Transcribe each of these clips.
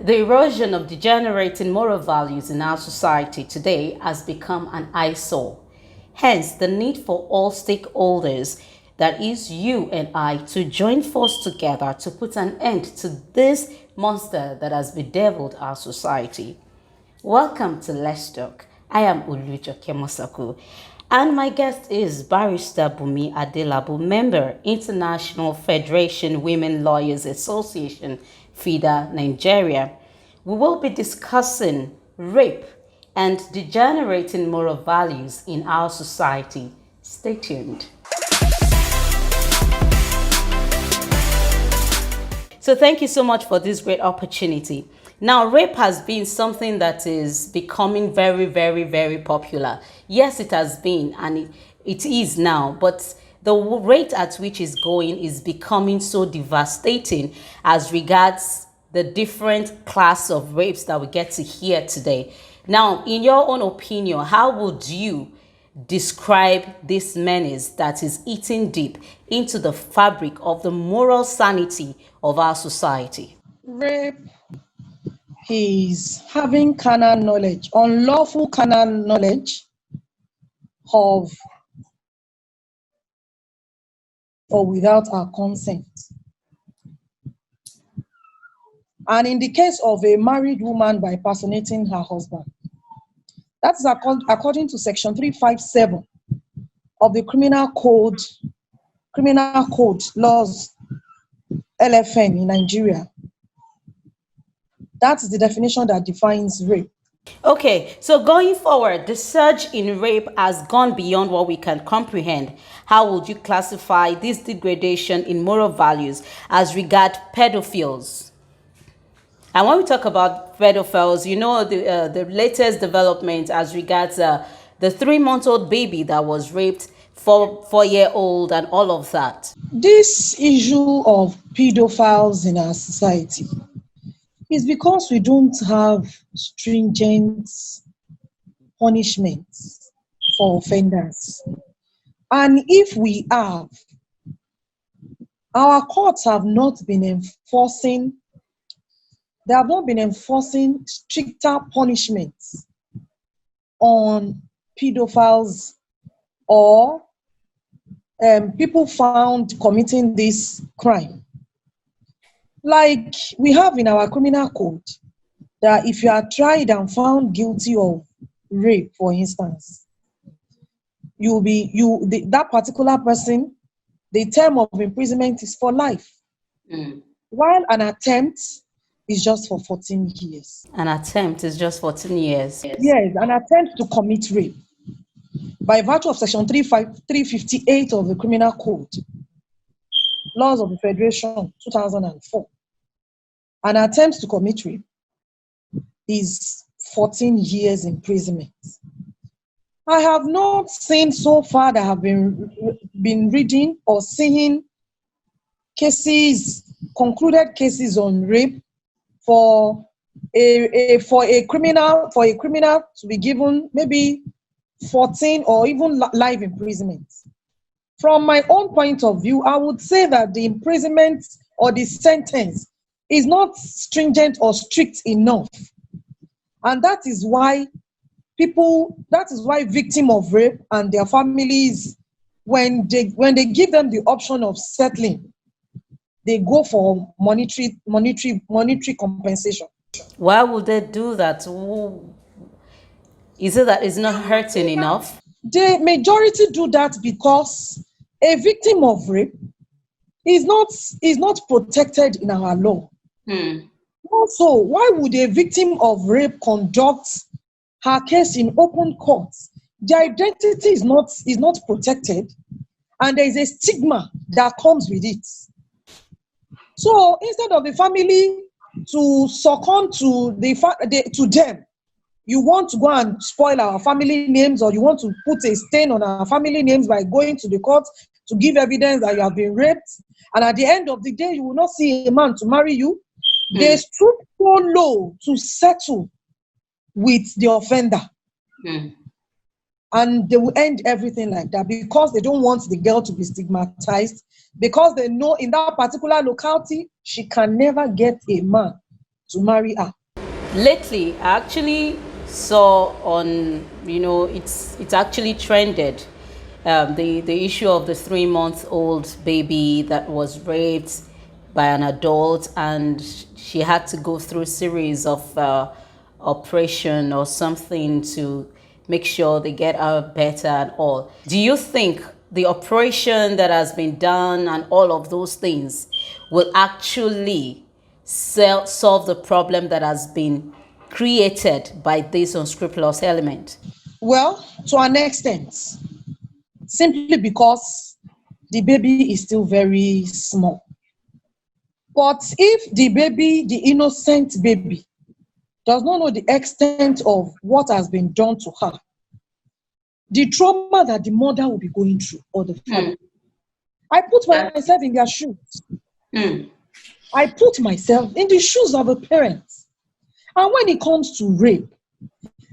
The erosion of degenerating moral values in our society today has become an eyesore. Hence, the need for all stakeholders, that is you and I, to join forces together to put an end to this monster that has bedeviled our society. Welcome to Let's Talk. I am Ulujo Kemosaku, and my guest is Barrister Bumi Adelabu, member, International Federation Women Lawyers Association, FIDA, Nigeria. We will be discussing rape and degenerating moral values in our society. Stay tuned. So thank you so much for this great opportunity. Now, rape has been something that is becoming very, very, very popular. Yes, it has been, and it is now, but the rate at which it's going is becoming so devastating as regards the different class of rapes that we get to hear today. Now, in your own opinion, how would you describe this menace that is eating deep into the fabric of the moral sanity of our society? Rape is having carnal knowledge, unlawful carnal knowledge of or without our consent. And in the case of a married woman by personating her husband, that is according to section 357 of the Criminal Code laws, LFN in Nigeria. That is the definition that defines rape. Okay, so going forward, the surge in rape has gone beyond what we can comprehend. How would you classify this degradation in moral values as regard pedophiles? And when we talk about pedophiles, you know the latest development as regards the 3-month-old baby that was raped, 4-year-old, and all of that. This issue of pedophiles in our society is because we don't have stringent punishments for offenders. And if we have, our courts have not been enforcing stricter punishments on pedophiles or people found committing this crime. Like we have in our criminal code, that if you are tried and found guilty of rape, for instance, that particular person, the term of imprisonment is for life. While an attempt is just for 14 years. An attempt is just 14 years. Yes, an attempt to commit rape by virtue of section 358 of the Criminal Code, Laws of the Federation, 2004. An attempt to commit rape is 14 years imprisonment. I have not seen so far that I have been reading or seeing cases, concluded cases on rape for a criminal to be given maybe 14 or even life imprisonment. From my own point of view, I would say that the imprisonment or the sentence is not stringent or strict enough. And that is why victims of rape and their families, when they give them the option of settling, they go for monetary compensation. Why would they do that? Is it that it's not hurting enough? The majority do that because a victim of rape is not protected in our law. Also, why would a victim of rape conduct her case in open court? The identity is not protected, and there is a stigma that comes with it. So instead of the family to succumb to them, you want to go and spoil our family names, or you want to put a stain on our family names by going to the court to give evidence that you have been raped, and at the end of the day, you will not see a man to marry you. They stoop so low to settle with the offender. And they will end everything like that because they don't want the girl to be stigmatized, because they know in that particular locality, she can never get a man to marry her. Lately, I actually saw on, it's actually trended, the issue of the 3-month-old baby that was raped by an adult, and she had to go through a series of operation or something to make sure they get her better and all. Do you think the operation that has been done and all of those things will actually solve the problem that has been created by this unscrupulous element? Well, to an extent, simply because the baby is still very small. But if the baby, the innocent baby, does not know the extent of what has been done to her, the trauma that the mother will be going through or the father. I put myself in their shoes. I put myself in the shoes of a parent. And when it comes to rape,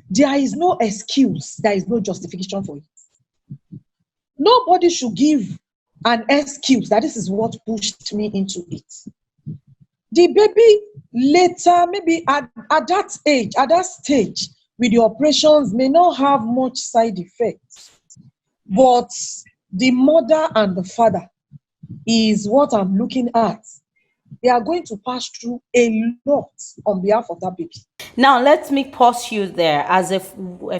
there is no excuse, there is no justification for it. Nobody should give an excuse that this is what pushed me into it. The baby later, maybe at that age, at that stage, with the operations, may not have much side effects. But the mother and the father is what I'm looking at. They are going to pass through a lot on behalf of that baby. Now, let me pause you there. As a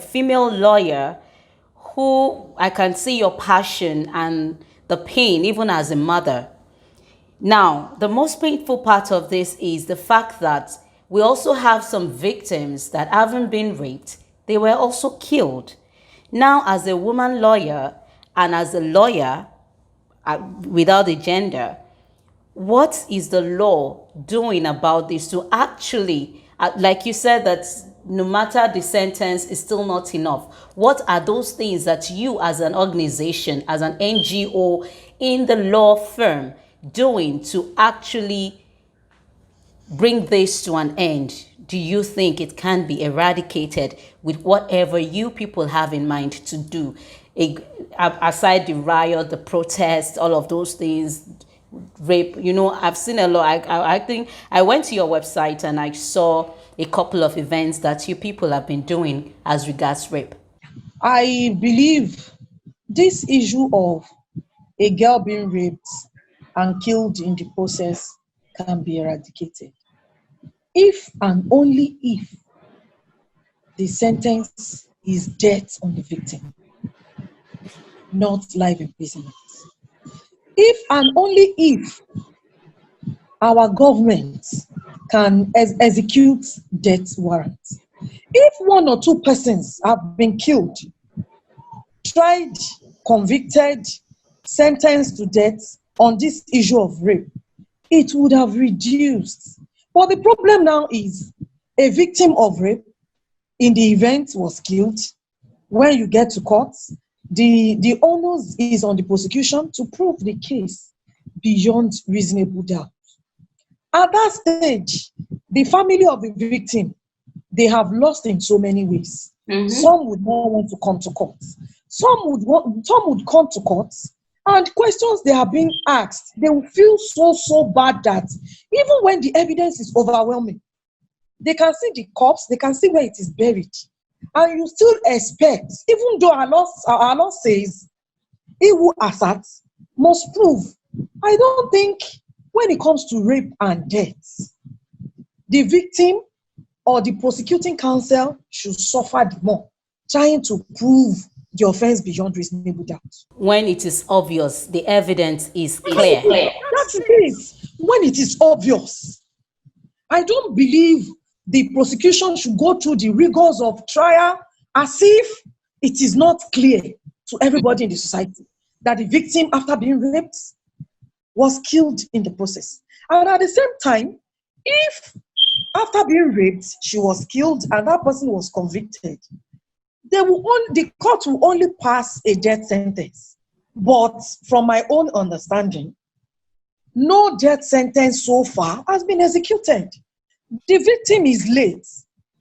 female lawyer, who I can see your passion and the pain, even as a mother. Now, the most painful part of this is the fact that we also have some victims that haven't been raped. They were also killed. Now, as a woman lawyer and as a lawyer without a gender, what is the law doing about this to actually, like you said, that no matter the sentence is still not enough? What are those things that you as an organization, as an NGO in the law firm, doing to actually bring this to an end? Do you think it can be eradicated with whatever you people have in mind to do? Aside the riot, the protest, all of those things, rape, I've seen a lot. I think I went to your website and I saw a couple of events that you people have been doing as regards rape. I believe this issue of a girl being raped and killed in the process can be eradicated if and only if the sentence is death on the victim, not life imprisonment. If and only if our government can execute death warrants. If 1 or 2 persons have been killed, tried, convicted, sentenced to death on this issue of rape, it would have reduced. But the problem now is a victim of rape in the event was killed. When you get to court, the onus is on the prosecution to prove the case beyond reasonable doubt. At that stage, the family of the victim, they have lost in so many ways. Some would not want to come to court. Some would come to court, and questions they are being asked, they will feel so bad that even when the evidence is overwhelming, they can see the corpse, they can see where it is buried, and you still expect, even though our law says, he who asserts must prove. I don't think when it comes to rape and death, the victim or the prosecuting counsel should suffer the more, trying to prove the offense beyond reasonable doubt. When it is obvious, the evidence is clear. That's it. When it is obvious. I don't believe the prosecution should go through the rigors of trial as if it is not clear to everybody in the society that the victim, after being raped, was killed in the process. And at the same time, if after being raped, she was killed and that person was convicted, the court will only pass a death sentence. But from my own understanding, no death sentence so far has been executed. The victim is late.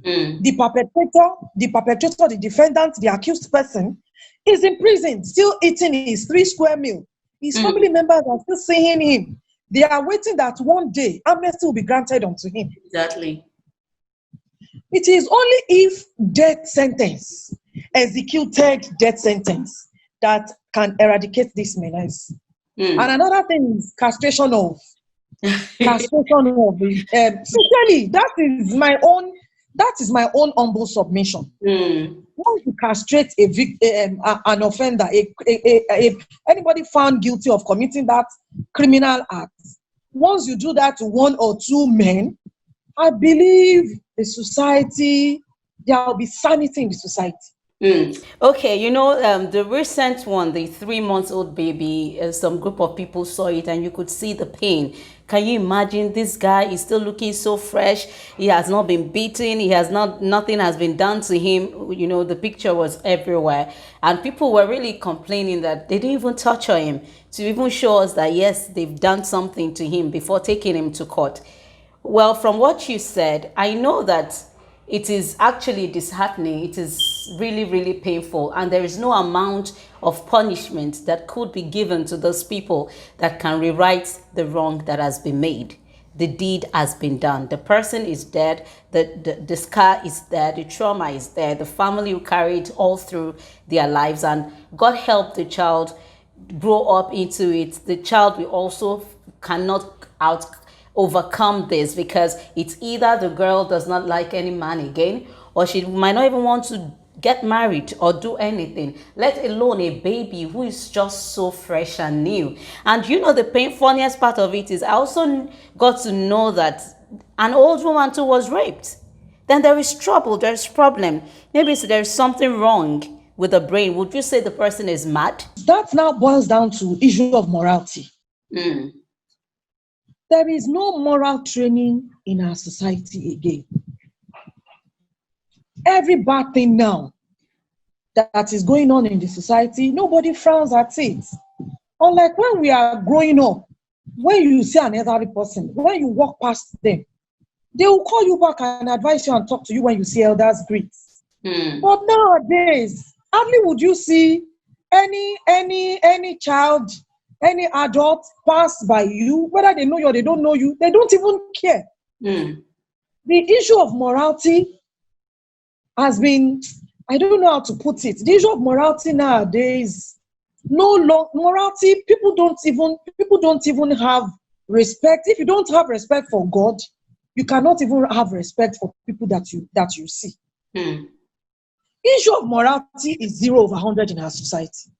The perpetrator, the defendant, the accused person is in prison, still eating his 3 square meal. His family members are still seeing him. They are waiting that one day amnesty will be granted unto him. Exactly. It is only if death sentence, executed death sentence, that can eradicate this menace. And another thing is castration of sincerely, that is my own humble submission. Once you castrate an offender, anybody found guilty of committing that criminal act, once you do that to one or two men, I believe the society, there will be sanity in the society. Okay, the recent one, the 3 months old baby, some group of people saw it and you could see the pain. Can you imagine? This guy is still looking so fresh. He has not been beaten. Nothing has been done to him. The picture was everywhere. And people were really complaining that they didn't even torture him to even show us that, yes, they've done something to him before taking him to court. Well, from what you said, I know that it is actually disheartening. It is really, really painful. And there is no amount of punishment that could be given to those people that can rewrite the wrong that has been made. The deed has been done. The person is dead. The scar is there. The trauma is there. The family will carry it all through their lives. And God help the child grow up into it. The child will also cannot overcome this, because it's either the girl does not like any man again, or she might not even want to get married or do anything, let alone a baby who is just so fresh and new. And the funniest part of it is I also got to know that an old woman too was raped. Then there is trouble, there's problem. Maybe there's something wrong with the brain. Would you say the person is mad? That now boils down to issue of morality. There is no moral training in our society again. Every bad thing now that is going on in the society, nobody frowns at it. Unlike when we are growing up, when you see an elderly person, when you walk past them, they will call you back and advise you and talk to you when you see elders greet. But nowadays, hardly would you see any child, any adult pass by you, whether they know you or they don't know you, they don't even care. The issue of morality has been, I don't know how to put it. The issue of morality nowadays, morality, people don't even have respect. If you don't have respect for God, you cannot even have respect for people that you see. Issue of morality is 0 over 100 in our society.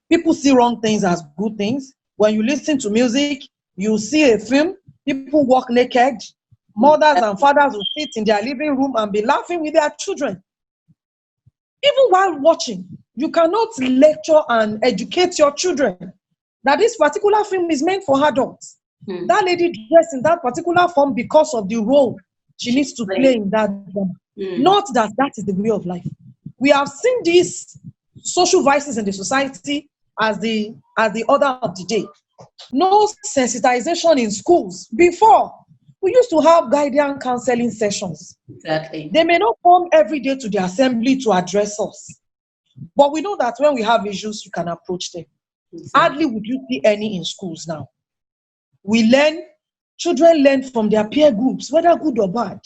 People see wrong things as good things. When you listen to music, you see a film, people walk naked. Mothers and fathers will sit in their living room and be laughing with their children. Even while watching, you cannot lecture and educate your children that this particular film is meant for adults. That lady dressed in that particular form because of the role she needs to play in that drama. Not that is the way of life. We have seen these social vices in the society as the order of the day. No sensitization in schools. Before, we used to have guidance counseling sessions. Exactly. They may not come every day to the assembly to address us, but we know that when we have issues, you can approach them. Exactly. Hardly would you see any in schools now. Children learn from their peer groups, whether good or bad.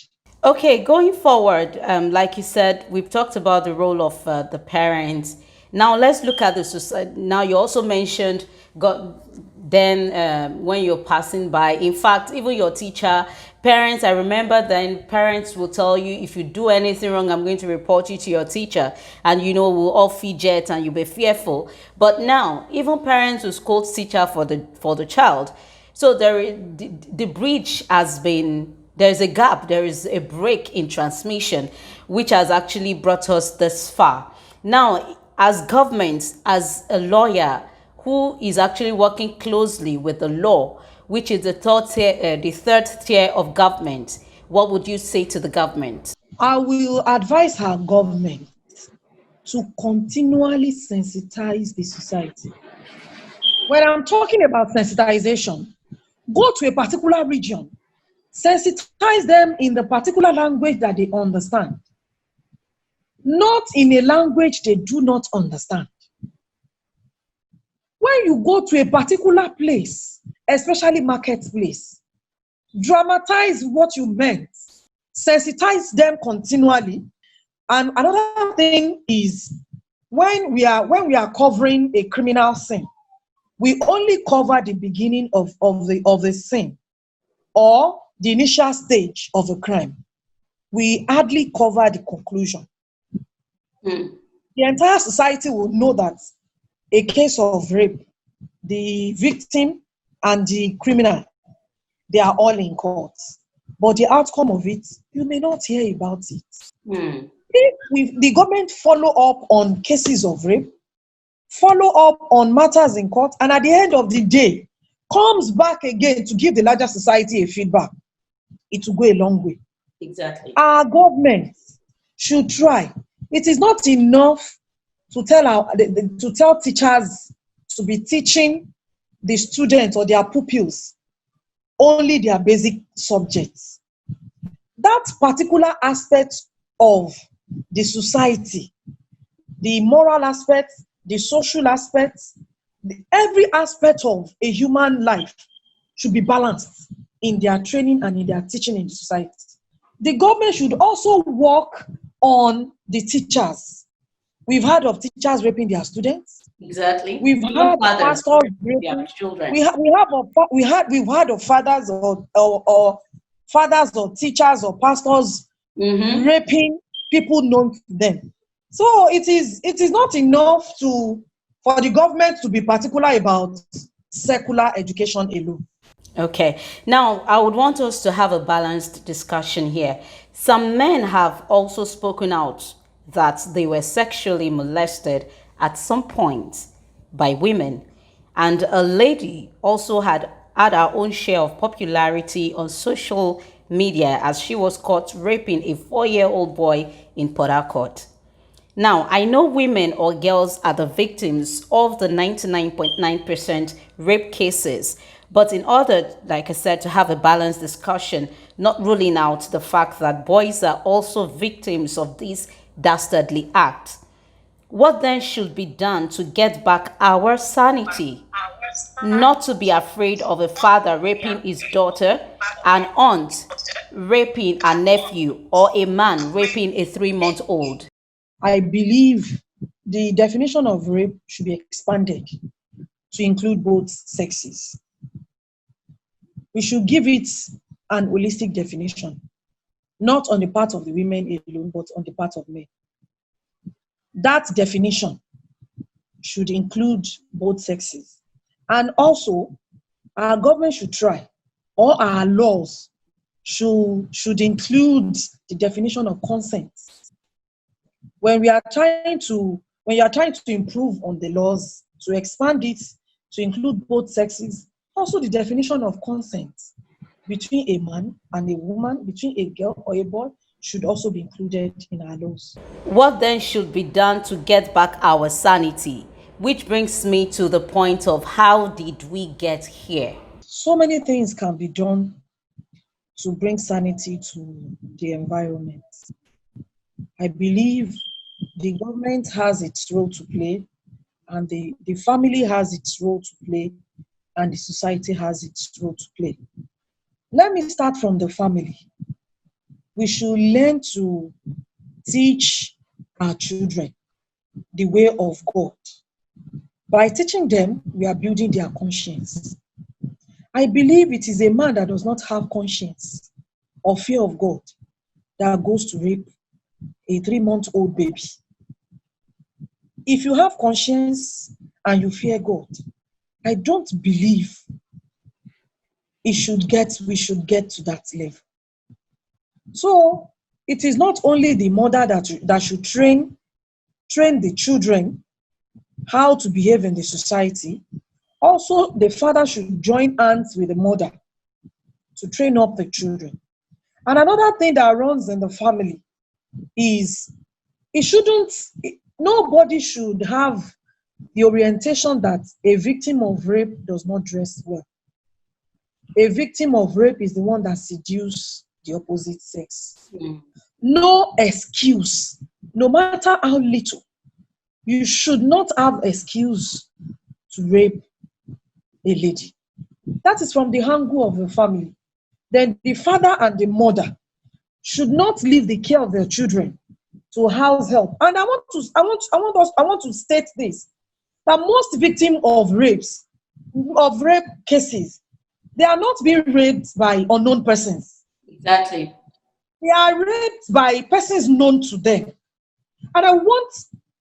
Okay, going forward, like you said, we've talked about the role of the parents. Now let's look at the society. Now you also mentioned God. Then when you're passing by, in fact, even your teacher, parents, I remember then parents will tell you, if you do anything wrong, I'm going to report you to your teacher. And we'll all fidget and you'll be fearful. But now, even parents will scold teacher for the child. So the bridge has been, there's a gap, there is a break in transmission, which has actually brought us this far. Now, as government, as a lawyer who is actually working closely with the law, which is the third tier of government, what would you say to the government? I will advise our government to continually sensitize the society. When I'm talking about sensitization, go to a particular region, sensitize them in the particular language that they understand, not in a language they do not understand. When you go to a particular place, especially marketplace. Dramatize what you meant, sensitize them continually. And another thing is when we are covering a criminal sin, we only cover the beginning of the sin or the initial stage of a crime. We hardly cover the conclusion. Mm. The entire society will know that a case of rape, the victim and the criminal, they are all in court. But the outcome of it, you may not hear about it. Mm. If the government follow up on cases of rape, follow up on matters in court, and at the end of the day, comes back again to give the larger society a feedback, it will go a long way. Exactly. Our government should try. It is not enough to tell teachers to be teaching the students or their pupils only their basic subjects. That particular aspect of the society, the moral aspect, the social aspect, every aspect of a human life should be balanced in their training and in their teaching in the society. The government should also work on the teachers. We've heard of teachers raping their students. Exactly. We've Even heard fathers pastors raping their raping. children. We've heard of fathers or fathers or teachers or pastors Mm-hmm. raping people known to them. So it is not enough for the government to be particular about secular education alone. Okay. Now, I would want us to have a balanced discussion here. Some men have also spoken out that they were sexually molested at some point by women. And a lady also had her own share of popularity on social media as she was caught raping a 4-year-old boy in Port Harcourt. Now, I know women or girls are the victims of the 99.9% rape cases, but in order, like I said, to have a balanced discussion, not ruling out the fact that boys are also victims of this dastardly act, what then should be done to get back our sanity? Not to be afraid of a father raping his daughter, an aunt raping a nephew, or a man raping a 3-month-old. I believe the definition of rape should be expanded to include both sexes. We should give it an holistic definition, not on the part of the women alone, but on the part of men. That definition should include both sexes. And also, our government should try, or our laws should include the definition of consent. When you are trying to improve on the laws, to expand it to include both sexes, also the definition of consent between a man and a woman, between a girl or a boy, should also be included in our laws. What then should be done to get back our sanity? Which brings me to the point of how did we get here? So many things can be done to bring sanity to the environment. I believe the government has its role to play, and the family has its role to play, and the society has its role to play. Let me start from the family. We should learn to teach our children the way of God. By teaching them, we are building their conscience. I believe it is a man that does not have conscience or fear of God that goes to rape a 3-month-old baby. If you have conscience and you fear God, I don't believe we should get to that level. So it is not only the mother that should train the children how to behave in the society. Also, the father should join hands with the mother to train up the children. And another thing that runs in the family is nobody should have the orientation that a victim of rape does not dress well. A victim of rape is the one that seduces the opposite sex. No excuse, no matter how little. You should not have excuse to rape a lady That is from the angle of the family. Then the father and the mother should not leave the care of their children to house help. And I want to state this, that most victims of rape cases, they are not being raped by unknown persons. Exactly. They are raped by persons known to them. And I want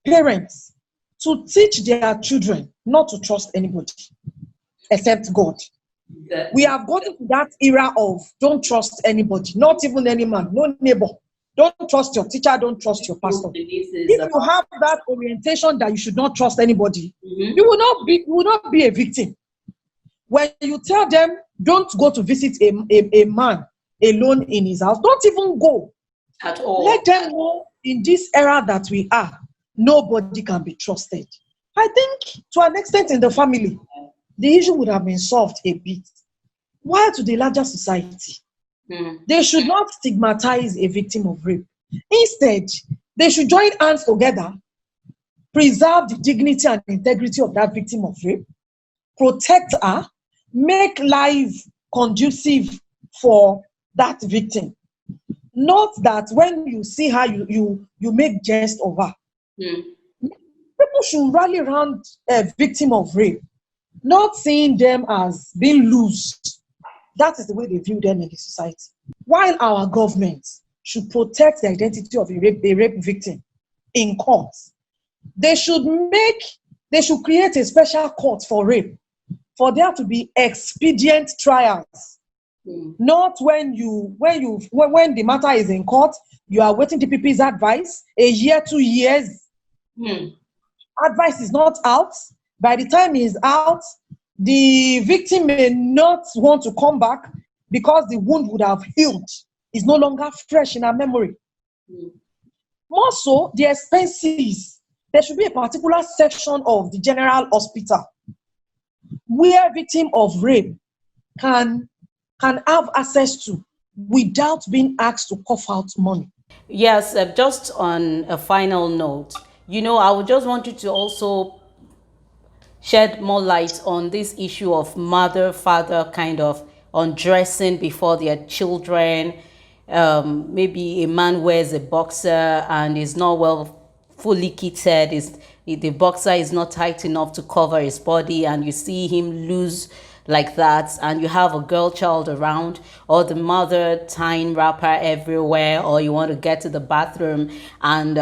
parents to teach their children not to trust anybody except God. Exactly. We have gotten to that era of don't trust anybody, not even any man, no neighbor. Don't trust your teacher, don't trust your pastor. If you have that orientation that you should not trust anybody, you will not be a victim. When you tell them don't go to visit a man alone in his house, don't even go at all. Let them know in this era that we are, nobody can be trusted. I think to an extent in the family, the issue would have been solved a bit. While to the larger society, they should not stigmatize a victim of rape. Instead, they should join hands together, preserve the dignity and integrity of that victim of rape, protect her, make life conducive for that victim. Not that when you see her, you make jest of her. People should rally around a victim of rape, not seeing them as being loose. That is the way they view them in the society. While our government should protect the identity of a rape victim in court, they should create a special court for rape, for there to be expedient trials. Not when the matter is in court, you are waiting DPP's advice, a year, 2 years. Advice is not out. By the time he is out, the victim may not want to come back because the wound would have healed. It's no longer fresh in our memory. More so, the expenses. There should be a particular section of the general hospital where victim of rape can have access to without being asked to cough out money. Yes, just on a final note, I would just want you to also shed more light on this issue of mother, father kind of undressing before their children. Maybe a man wears a boxer and is not fully kitted. The boxer is not tight enough to cover his body, and you see him loose like that, and you have a girl child around, or the mother tying wrapper everywhere, or you want to get to the bathroom and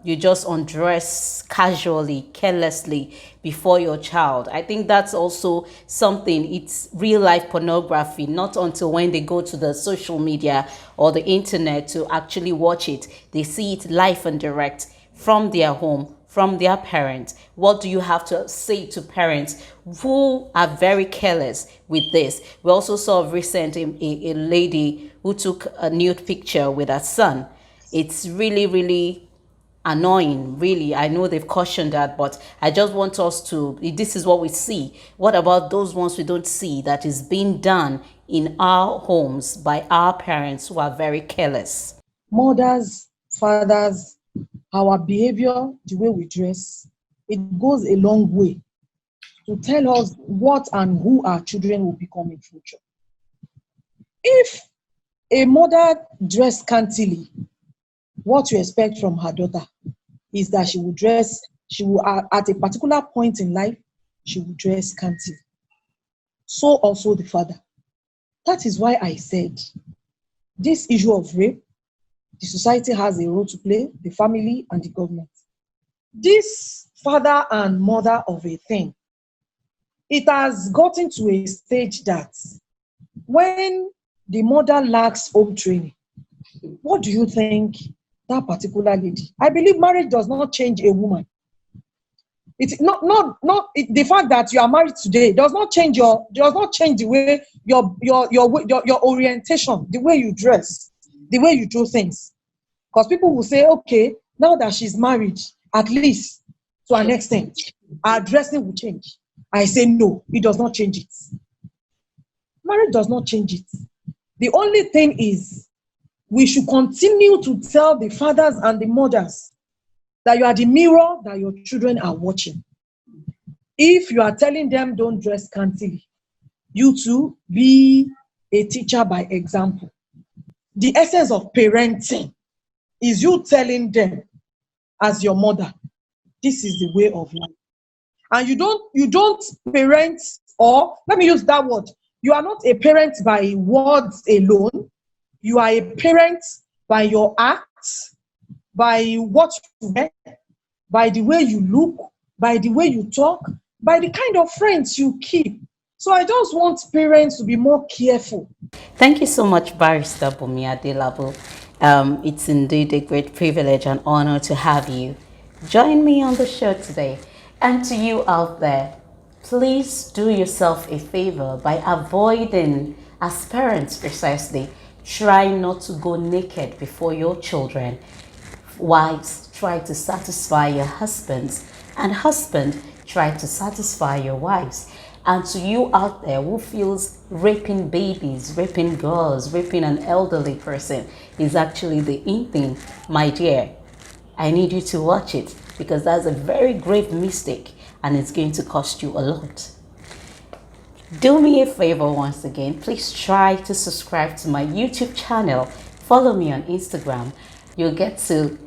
you just undress casually, carelessly before your child. I think that's also something. It's real life pornography, not until when they go to the social media or the internet to actually watch it, they see it live and direct from their home, from their parents. What do you have to say to parents who are very careless with this? We also saw recently a lady who took a nude picture with her son. It's really, really annoying, really. I know they've cautioned that, but I just want us to, this is what we see. What about those ones we don't see that is being done in our homes by our parents who are very careless? Mothers, fathers, our behavior, the way we dress, it goes a long way to tell us what and who our children will become in future. If a mother dressed scantily, what you expect from her daughter is that she will at a particular point in life, she will dress scantily. So also the father. That is why I said this issue of rape, the society has a role to play, the family and the government. This father and mother of a thing, it has gotten to a stage that when the mother lacks home training, what do you think that particular lady? I believe marriage does not change a woman. It's the fact that you are married today does not change the way your orientation, the way you dress, the way you do things. Because people will say, okay, now that she's married, at least to an extent, our dressing will change. I say no, it does not change it. Marriage does not change it. The only thing is we should continue to tell the fathers and the mothers that you are the mirror that your children are watching. If you are telling them don't dress scantily, you to be a teacher by example. The essence of parenting is you telling them as your mother, this is the way of life. And you don't parent, or let me use that word. You are not a parent by words alone. You are a parent by your acts, by what you wear, by the way you look, by the way you talk, by the kind of friends you keep. So I just want parents to be more careful. Thank you so much, Barrister Bumi Adelabo. It's indeed a great privilege and honor to have you join me on the show today. And to you out there, please do yourself a favor by avoiding, as parents precisely, try not to go naked before your children. Wives, try to satisfy your husbands, and husband, try to satisfy your wives. And to you out there who feels raping babies, raping girls, raping an elderly person is actually the in thing, my dear, I need you to watch it, because that's a very grave mistake and it's going to cost you a lot. Do me a favor once again, please try to subscribe to my YouTube channel. Follow me on Instagram. You'll get to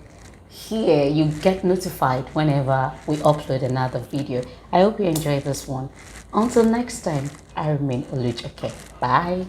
hear, you get notified whenever we upload another video. I hope you enjoy this one. Until next time, I remain Olujoke. Bye.